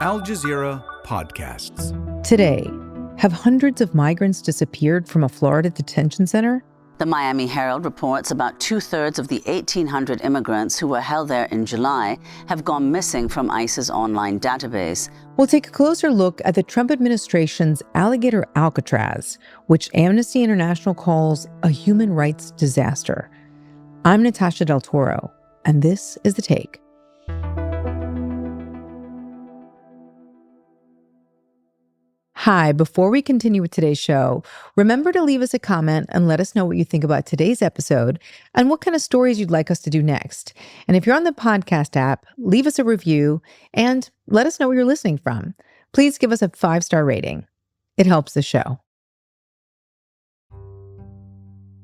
Al Jazeera Podcasts. Today, have hundreds of migrants disappeared from a Florida detention center? The Miami Herald reports about 2/3 of the 1,800 immigrants who were held there in July have gone missing from ICE's online database. We'll take a closer look at the Trump administration's Alligator Alcatraz, which Amnesty International calls a human rights disaster. I'm Natashe Del Toro, and this is The Take. Hi, before we continue with today's show, remember to leave us a comment and let us know what you think about today's episode and what kind of stories you'd like us to do next. And if you're on the podcast app, leave us a review and let us know where you're listening from. Please give us a 5-star rating. It helps the show.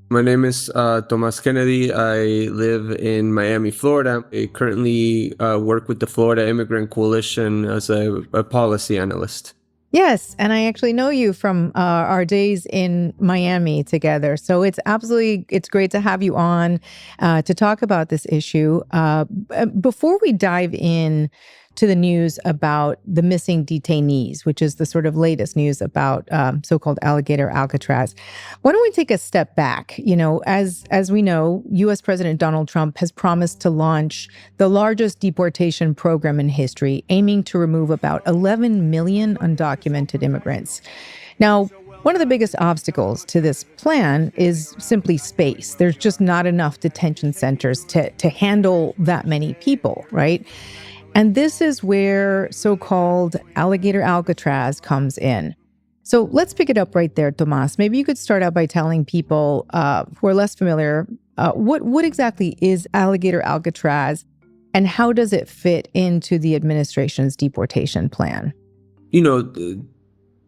My name is Tomas Kennedy. I live in Miami, Florida. I currently work with the Florida Immigrant Coalition as a policy analyst. Yes, and I actually know you from our days in Miami together. So it's great to have you on to talk about this issue. Before we dive in to the news about the missing detainees, which is the sort of latest news about so-called Alligator Alcatraz, why don't we take a step back? You know, as we know, U.S. President Donald Trump has promised to launch the largest deportation program in history, aiming to remove about 11 million undocumented immigrants. Now, one of the biggest obstacles to this plan is simply space. There's just not enough detention centers to handle that many people, right? And this is where so-called Alligator Alcatraz comes in. So let's pick it up right there, Tomas. Maybe you could start out by telling people who are less familiar, what exactly is Alligator Alcatraz and how does it fit into the administration's deportation plan? You know,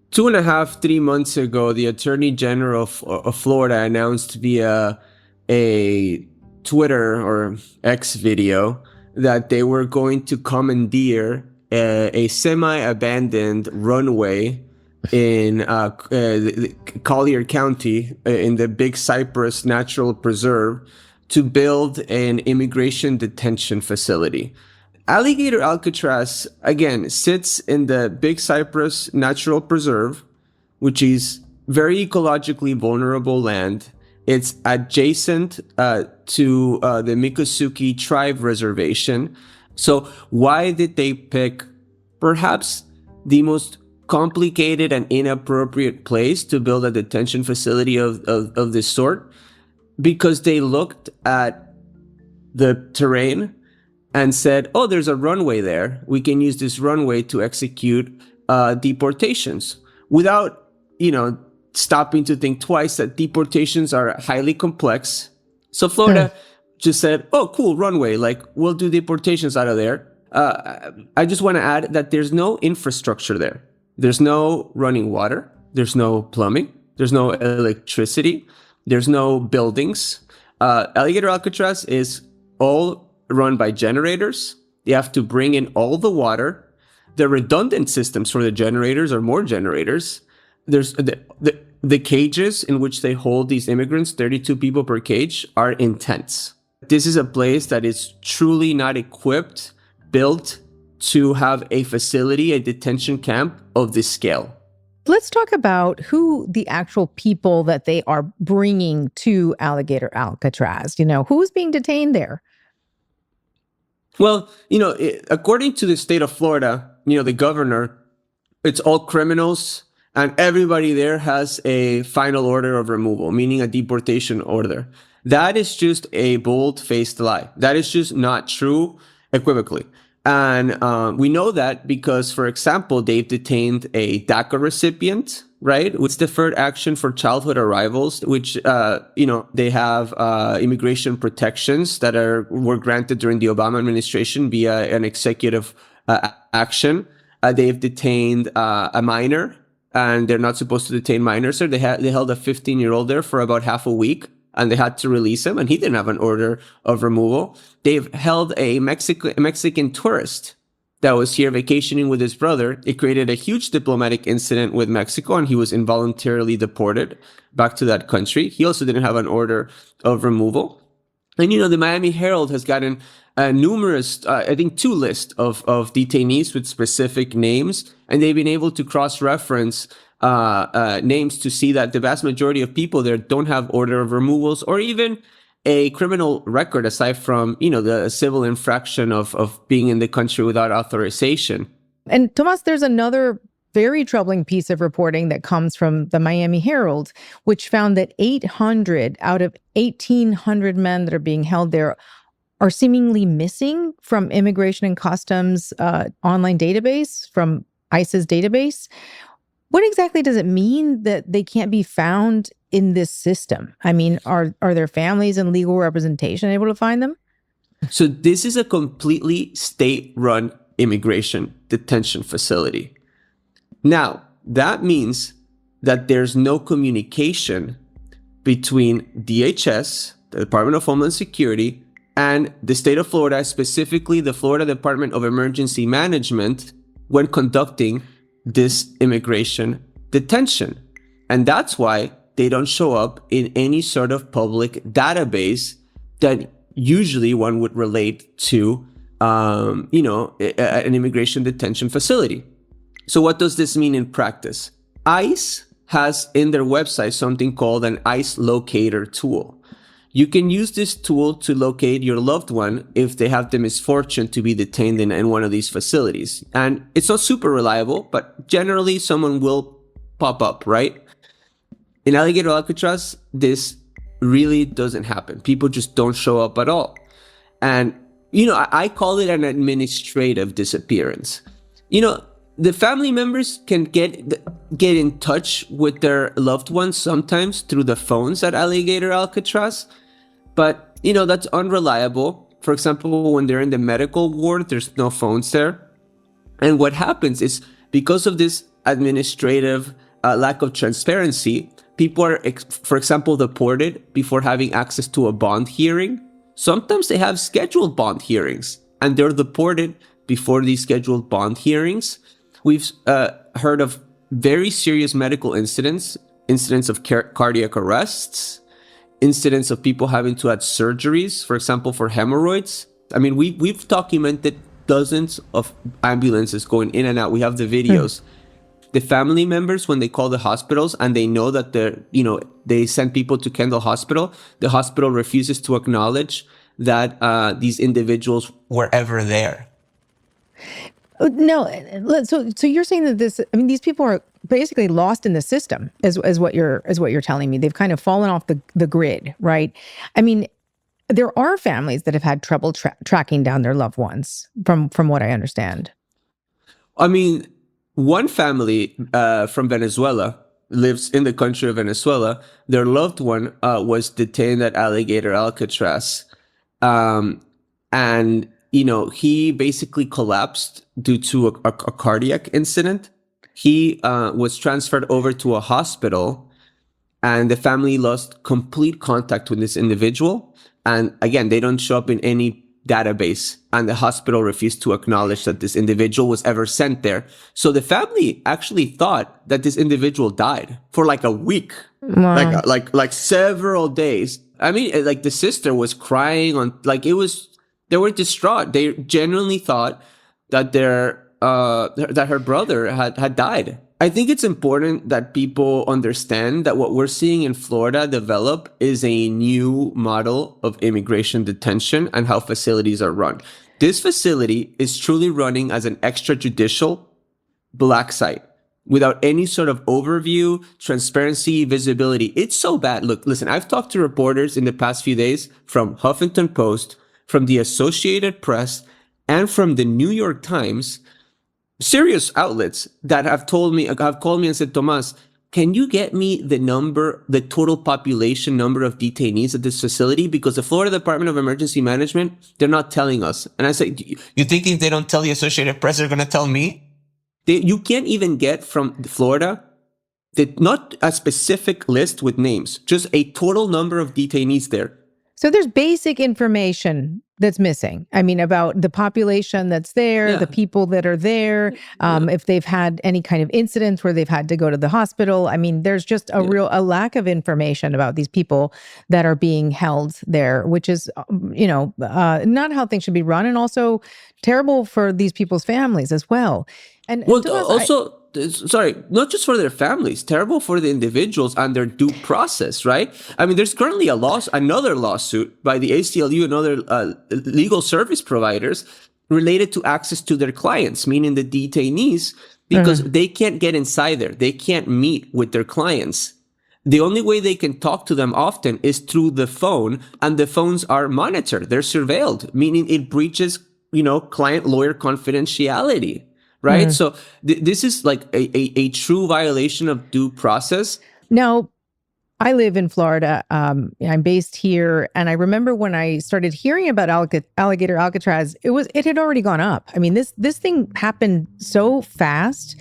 2.5, 3 months ago, the Attorney General of Florida announced via a Twitter or X video that they were going to commandeer a semi-abandoned runway in Collier County in the Big Cypress Natural Preserve to build an immigration detention facility. Alligator Alcatraz, again, sits in the Big Cypress Natural Preserve, which is very ecologically vulnerable land. It's adjacent to the Miccosukee Tribe Reservation. So why did they pick perhaps the most complicated and inappropriate place to build a detention facility of this sort? Because they looked at the terrain and said, oh, there's a runway there. We can use this runway to execute deportations without, stopping to think twice that deportations are highly complex. So Florida just said, oh, cool, runway, we'll do deportations out of there. I just want to add that there's no infrastructure there. There's no running water. There's no plumbing. There's no electricity. There's no buildings. Alligator Alcatraz is all run by generators. They have to bring in all the water. The redundant systems for the generators are more generators. There's the cages in which they hold these immigrants, 32 people per cage, are intense. This is a place that is truly not built to have a facility, a detention camp of this scale. Let's talk about who the actual people that they are bringing to Alligator Alcatraz. Who's being detained there? Well, according to the state of Florida, the governor, it's all criminals. And everybody there has a final order of removal, meaning a deportation order. That is just a bold-faced lie. That is just not true equivocally. And we know that because, for example, they've detained a DACA recipient, right? It's deferred action for childhood arrivals, which, they have immigration protections that were granted during the Obama administration via an executive action. They've detained a minor. And they're not supposed to detain minors. So they held a 15-year-old there for about half a week, and they had to release him, and he didn't have an order of removal. They've held a Mexican tourist that was here vacationing with his brother. It created a huge diplomatic incident with Mexico, and he was involuntarily deported back to that country. He also didn't have an order of removal. And, the Miami Herald has gotten numerous, I think 2 lists of detainees with specific names, and they've been able to cross-reference names to see that the vast majority of people there don't have order of removals or even a criminal record aside from, the civil infraction of being in the country without authorization. And Tomas, there's another very troubling piece of reporting that comes from the Miami Herald, which found that 800 out of 1,800 men that are being held there are seemingly missing from Immigration and Customs online database, from ICE's database. What exactly does it mean that they can't be found in this system? I mean, are their families and legal representation able to find them? So this is a completely state-run immigration detention facility. Now, that means that there's no communication between DHS, the Department of Homeland Security, and the state of Florida, specifically the Florida Department of Emergency Management, when conducting this immigration detention. And that's why they don't show up in any sort of public database that usually one would relate to, an immigration detention facility. So what does this mean in practice? ICE has in their website something called an ICE locator tool. You can use this tool to locate your loved one if they have the misfortune to be detained in one of these facilities. And it's not super reliable, but generally someone will pop up, right? In Alligator Alcatraz, this really doesn't happen. People just don't show up at all. And, I call it an administrative disappearance. The family members can get in touch with their loved ones sometimes through the phones at Alligator Alcatraz, but that's unreliable. For example, when they're in the medical ward, there's no phones there. And what happens is, because of this administrative lack of transparency, people are, for example, deported before having access to a bond hearing. Sometimes they have scheduled bond hearings, and they're deported before these scheduled bond hearings. We've heard of very serious medical incidents of cardiac arrests, incidents of people having to have surgeries, for example, for hemorrhoids. I mean, we've documented dozens of ambulances going in and out. We have the videos. The family members, when they call the hospitals and they know that they send people to Kendall Hospital, the hospital refuses to acknowledge that these individuals were ever there. No, so you're saying that these people are basically lost in the system, is what you're telling me. They've kind of fallen off the grid, right? I mean, there are families that have had trouble tracking down their loved ones, from what I understand. I mean, one family from Venezuela lives in the country of Venezuela. Their loved one was detained at Alligator Alcatraz, and he basically collapsed due to a cardiac incident. He was transferred over to a hospital, and the family lost complete contact with this individual. And again, they don't show up in any database, and the hospital refused to acknowledge that this individual was ever sent there. So the family actually thought that this individual died for like a week, Wow. like several days. I mean, like the sister was crying they were distraught. They genuinely thought that that her brother had died. I think it's important that people understand that what we're seeing in Florida develop is a new model of immigration detention and how facilities are run. This facility is truly running as an extrajudicial black site without any sort of overview, transparency, visibility. It's so bad. Look, listen, I've talked to reporters in the past few days from Huffington Post, from the Associated Press, and from the New York Times, serious outlets that have called me and said, Tomas, can you get me the total population number of detainees at this facility? Because the Florida Department of Emergency Management, they're not telling us. And I say, you think if they don't tell the Associated Press, they're going to tell me? You can't even get from Florida, not a specific list with names, just a total number of detainees there. So there's basic information that's missing. I mean, about the population that's there, the people that are there, if they've had any kind of incidents where they've had to go to the hospital. I mean, there's just a lack of information about these people that are being held there, which is, not how things should be run, and also terrible for these people's families as well. And Well, Tomas, sorry, not just for their families, terrible for the individuals and their due process, right? I mean, there's currently another lawsuit by the ACLU and other legal service providers related to access to their clients, meaning the detainees, because they can't get inside there. They can't meet with their clients. The only way they can talk to them often is through the phone, and the phones are monitored. They're surveilled, meaning it breaches, client-lawyer confidentiality. Right. So this is like a true violation of due process. Now, I live in Florida. I'm based here. And I remember when I started hearing about Alligator Alcatraz, it had already gone up. I mean, this thing happened so fast,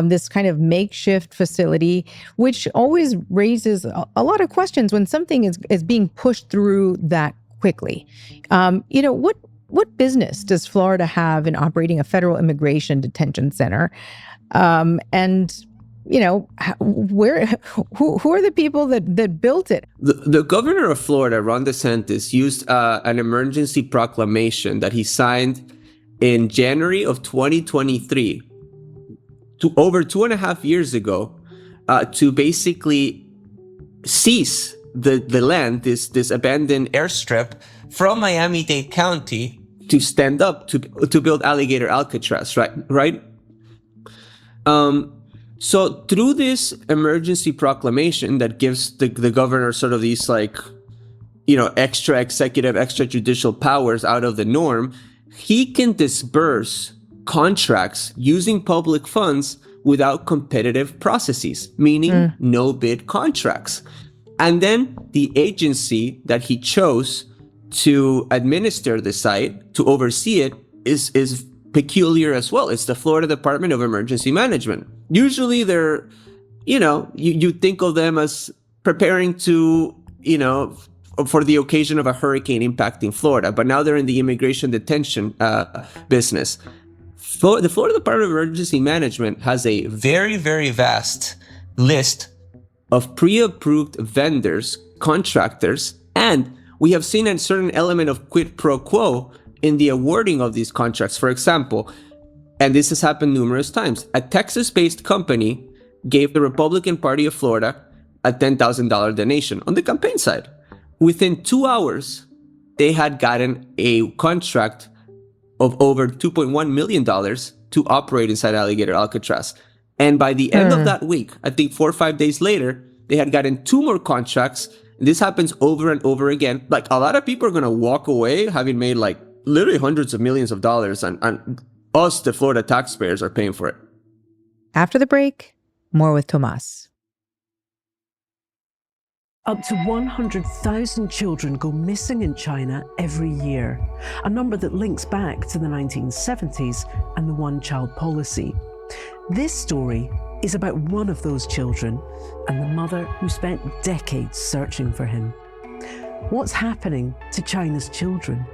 this kind of makeshift facility, which always raises a lot of questions when something is being pushed through that quickly. What business does Florida have in operating a federal immigration detention center? Who are the people that built it? The governor of Florida, Ron DeSantis, used an emergency proclamation that he signed in January of 2023, over 2.5 years ago, to basically seize the land, this abandoned airstrip from Miami-Dade County, to stand up to build Alligator Alcatraz, right? So through this emergency proclamation that gives the governor sort of these extra executive, extrajudicial powers out of the norm, he can disperse contracts using public funds without competitive processes, meaning no bid contracts. And then the agency that he chose to administer the site, to oversee it, is peculiar as well. It's the Florida Department of Emergency Management. Usually they're, you think of them as preparing to, for the occasion of a hurricane impacting Florida, but now they're in the immigration detention business. The Florida Department of Emergency Management has a very, very vast list of pre-approved vendors, contractors, and we have seen a certain element of quid pro quo in the awarding of these contracts. For example, and this has happened numerous times, a Texas-based company gave the Republican Party of Florida a $10,000 donation on the campaign side. Within 2 hours, they had gotten a contract of over $2.1 million to operate inside Alligator Alcatraz. And by the end of that week, I think 4 or 5 days later, they had gotten 2 more contracts. This happens over and over again. Like, a lot of people are going to walk away having made literally hundreds of millions of dollars, and us, the Florida taxpayers, are paying for it. After the break, more with Tomas. Up to 100,000 children go missing in China every year, a number that links back to the 1970s and the one-child policy. This story is about one of those children and the mother who spent decades searching for him. What's happening to China's children?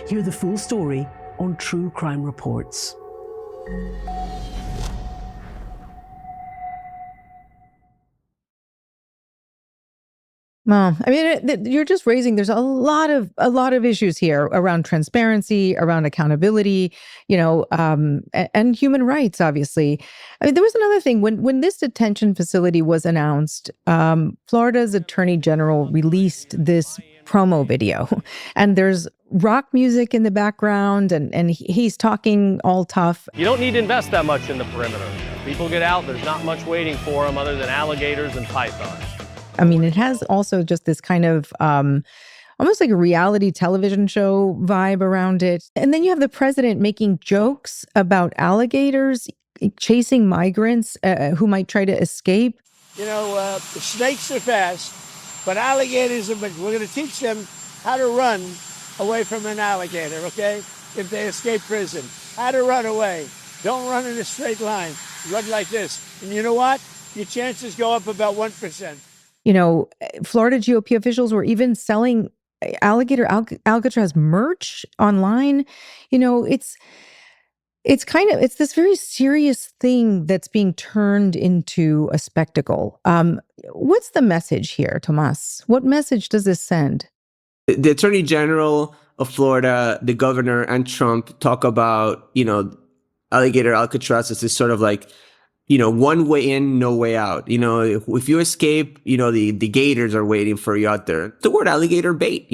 Hear the full story on True Crime Reports. Mom, I mean, you're just raising, there's a lot of issues here around transparency, around accountability, and human rights, obviously. I mean, there was another thing. When this detention facility was announced, Florida's Attorney General released this promo video, and there's rock music in the background, and he's talking all tough. You don't need to invest that much in the perimeter. If people get out, there's not much waiting for them other than alligators and pythons. I mean, it has also just this kind of almost like a reality television show vibe around it. And then you have the president making jokes about alligators chasing migrants who might try to escape. The snakes are fast, but alligators are, we're going to teach them how to run away from an alligator, okay? If they escape prison, how to run away. Don't run in a straight line. Run like this. And you know what? Your chances go up about 1%. Florida GOP officials were even selling Alligator Alcatraz merch online. You know, it's this very serious thing that's being turned into a spectacle. What's the message here, Tomas? What message does this send? The Attorney General of Florida, the governor, and Trump talk about, Alligator Alcatraz as this sort of like, one way in, no way out. If you escape, the gators are waiting for you out there. The word alligator bait,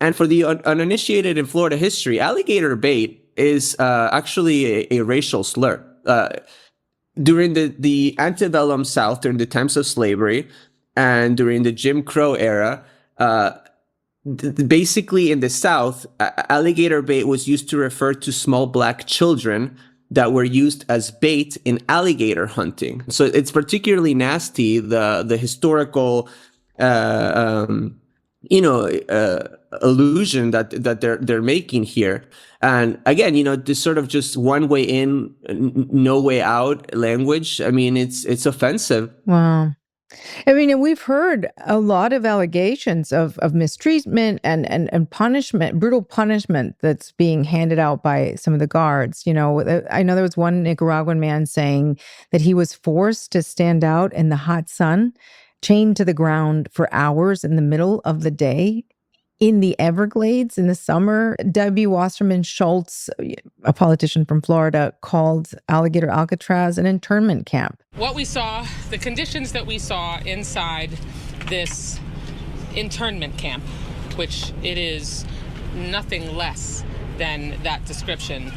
and for the uninitiated in Florida history, alligator bait is actually a racial slur. During the antebellum South, during the times of slavery, and during the Jim Crow era, basically in the South, alligator bait was used to refer to small black children that were used as bait in alligator hunting. So it's particularly nasty, the historical illusion that they're making here. And again, this sort of just one way in, no way out language. I mean, it's offensive. Wow. I mean, and we've heard a lot of allegations of mistreatment and punishment, brutal punishment that's being handed out by some of the guards. I know there was one Nicaraguan man saying that he was forced to stand out in the hot sun, chained to the ground for hours in the middle of the day in the Everglades in the summer. W. Wasserman Schultz, a politician from Florida, called Alligator Alcatraz an internment camp. What we saw, the conditions that we saw inside this internment camp, which it is nothing less than that description,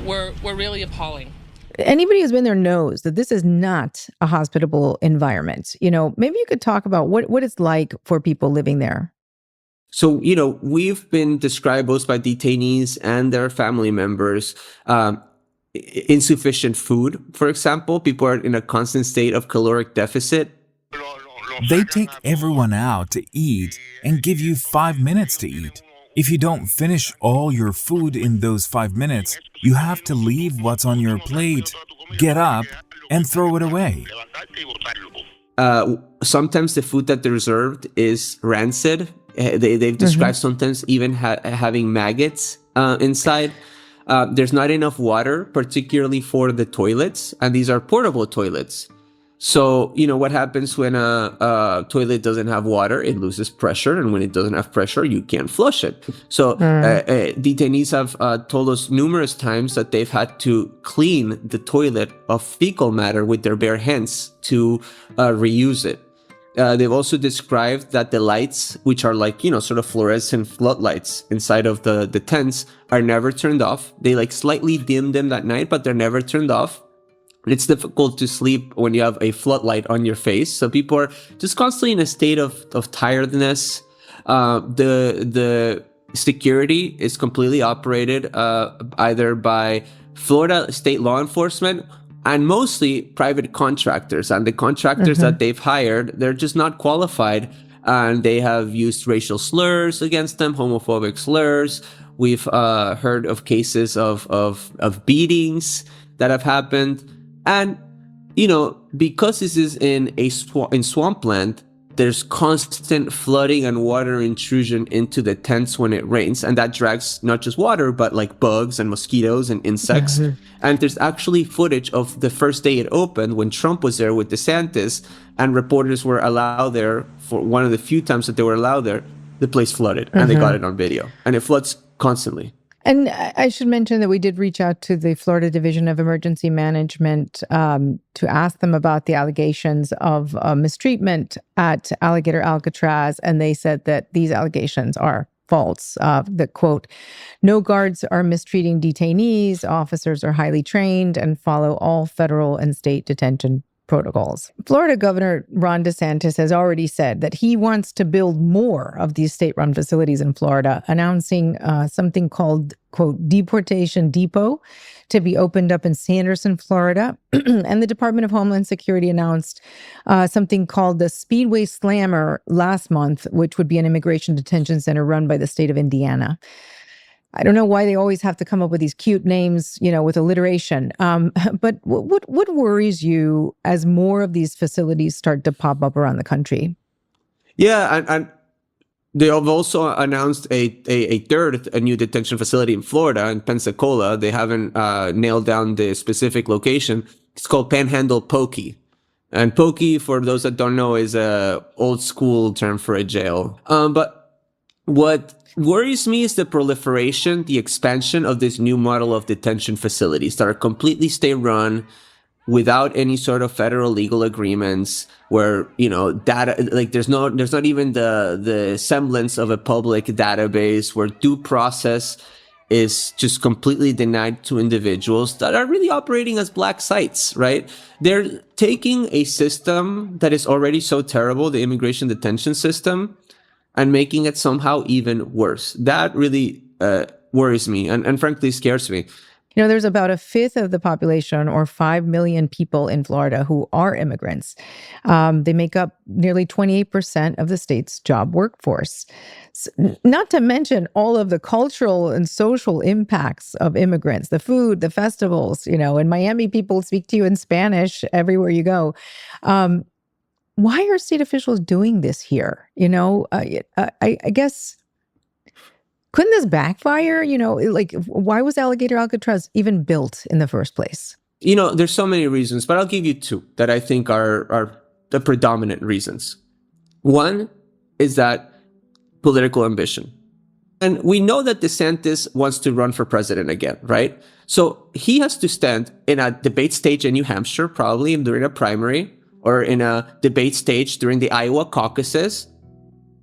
were really appalling. Anybody who's been there knows that this is not a hospitable environment. Maybe you could talk about what it's like for people living there. So, we've been described both by detainees and their family members, insufficient food, for example. People are in a constant state of caloric deficit. They take everyone out to eat and give you 5 minutes to eat. If you don't finish all your food in those 5 minutes, you have to leave what's on your plate, get up, and throw it away. Sometimes the food that they're served is rancid. They've described sometimes even having maggots inside. There's not enough water, particularly for the toilets, and these are portable toilets. So, what happens when a toilet doesn't have water? It loses pressure, and when it doesn't have pressure, you can't flush it. So detainees have told us numerous times that they've had to clean the toilet of fecal matter with their bare hands to reuse it. They've also described that the lights, which are like, sort of fluorescent floodlights inside of the tents, are never turned off. They slightly dim them at night, but they're never turned off. It's difficult to sleep when you have a floodlight on your face. So people are just constantly in a state of tiredness. The security is completely operated either by Florida state law enforcement and mostly private contractors. And the contractors that they've hired, they're just not qualified. And they have used racial slurs against them, homophobic slurs. We've heard of cases of beatings that have happened. And, because this is in swampland, there's constant flooding and water intrusion into the tents when it rains. And that drags not just water, but bugs and mosquitoes and insects. And there's actually footage of the first day it opened when Trump was there with DeSantis and reporters were allowed there for one of the few times that they were allowed there. The place flooded and they got it on video, and it floods constantly. And I should mention that we did reach out to the Florida Division of Emergency Management to ask them about the allegations of mistreatment at Alligator Alcatraz. And they said that these allegations are false. That, quote, no guards are mistreating detainees. Officers are highly trained and follow all federal and state detention protocols. Florida Governor Ron DeSantis has already said that he wants to build more of these state-run facilities in Florida, announcing something called, quote, deportation depot to be opened up in Sanderson, Florida. And the Department of Homeland Security announced something called the Speedway Slammer last month, which would be an immigration detention center run by the state of Indiana. I don't know why they always have to come up with these cute names, with alliteration. But what worries you as more of these facilities start to pop up around the country? Yeah, and They have also announced a new detention facility in Florida, in Pensacola. They haven't nailed down the specific location. It's called Panhandle Pokey. And Pokey, for those that don't know, is a old school term for a jail. But what worries me is the proliferation, the expansion of this new model of detention facilities that are completely state-run, without any sort of federal legal agreements, where, data, like there's not even the semblance of a public database, where due process is just completely denied to individuals that are really operating as black sites, right? They're taking a system that is already so terrible, the immigration detention system, and making it somehow even worse. That really worries me and frankly scares me. There's about a fifth of the population, or 5 million people in Florida, who are immigrants. They make up nearly 28% of the state's job workforce. Not to mention all of the cultural and social impacts of immigrants, the food, the festivals. In Miami, people speak to you in Spanish everywhere you go. Why are state officials doing this here? I guess... couldn't this backfire? Why was Alligator Alcatraz even built in the first place? There's so many reasons, but I'll give you two that I think are the predominant reasons. One is that political ambition. And we know that DeSantis wants to run for president again, right? So he has to stand in a debate stage in New Hampshire, probably during a primary, or in a debate stage during the Iowa caucuses.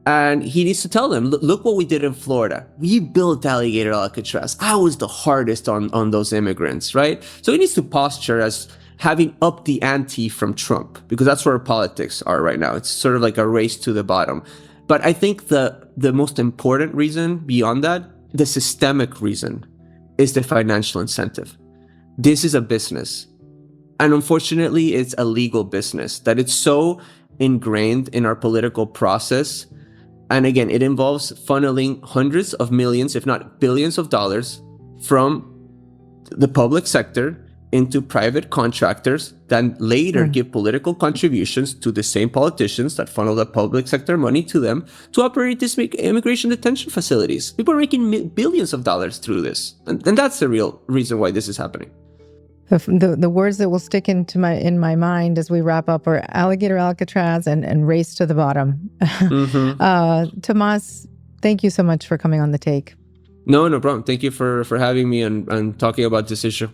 And he needs to tell them, look what we did in Florida. We built Alligator Alcatraz. I was the hardest on those immigrants, right? So he needs to posture as having upped the ante from Trump, because that's where politics are right now. It's sort of like a race to the bottom. But I think the most important reason beyond that, the systemic reason, is the financial incentive. This is a business. And unfortunately, it's a legal business that it's so ingrained in our political process. And again, it involves funneling hundreds of millions, if not billions of dollars from the public sector into private contractors that later give political contributions to the same politicians that funnel the public sector money to them to operate these immigration detention facilities. People are making billions of dollars through this. And that's the real reason why this is happening. The words that will stick in my mind as we wrap up are Alligator Alcatraz and race to the bottom. Tomas, thank you so much for coming on The Take. No problem. Thank you for having me and talking about this issue.